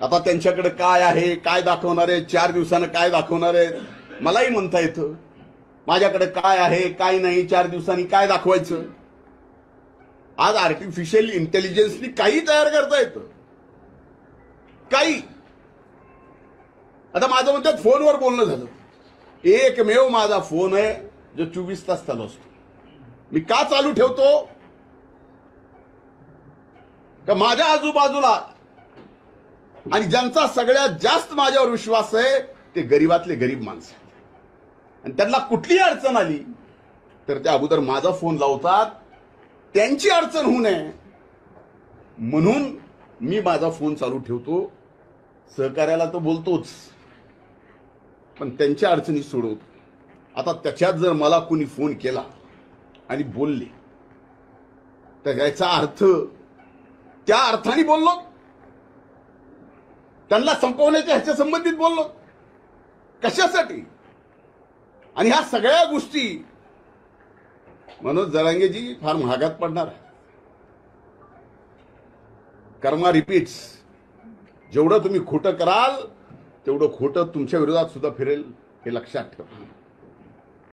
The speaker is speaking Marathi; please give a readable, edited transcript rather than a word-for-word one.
आता त्यांच्याकडे काय आहे, काय दाखवणार आहे, 4 दिवसानं काय दाखवणार आहे, मलाही म्हणता येतं. माझ्याकडे काय आहे, काय नाही, 4 दिवसांनी काय दाखवायचं. आज आर्टिफिशियल इंटेलिजन्सनी काही तयार करता येतं, काही. आता माझं म्हणतात फोनवर बोलणं झालं. एकमेव माझा फोन आहे जो 24 तास चालू असतो. मी का चालू ठेवतो? का माझ्या आजूबाजूला आणि ज्यांचा सगळ्यात जास्त माझ्यावर विश्वास आहे ते गरीबातले गरीब माणसं, आणि त्यांना कुठलीही अडचण आली तर त्या अगोदर माझा फोन लावतात, त्यांची अडचण होऊ नये म्हणून मी माझा फोन चालू ठेवतो. सहकार्याला तर बोलतोच, पण त्यांच्या अडचणी सोडवतो. आता त्याच्यात जर मला कोणी फोन केला आणि बोलले तर याचा अर्थ त्या अर्थाने बोललो, त्यांना संपवण्याच्या ह्याच्या संबंधित बोललो. कशासाठी? आणि ह्या सगळ्या गोष्टी मनोज जरांगेजी फार महागात पडणार आहे. कर्मा रिपीट्स. जेवढं तुम्ही खोटं कराल तेवढं खोटं तुमच्या विरोधात सुद्धा फिरेल, हे लक्षात ठेवा.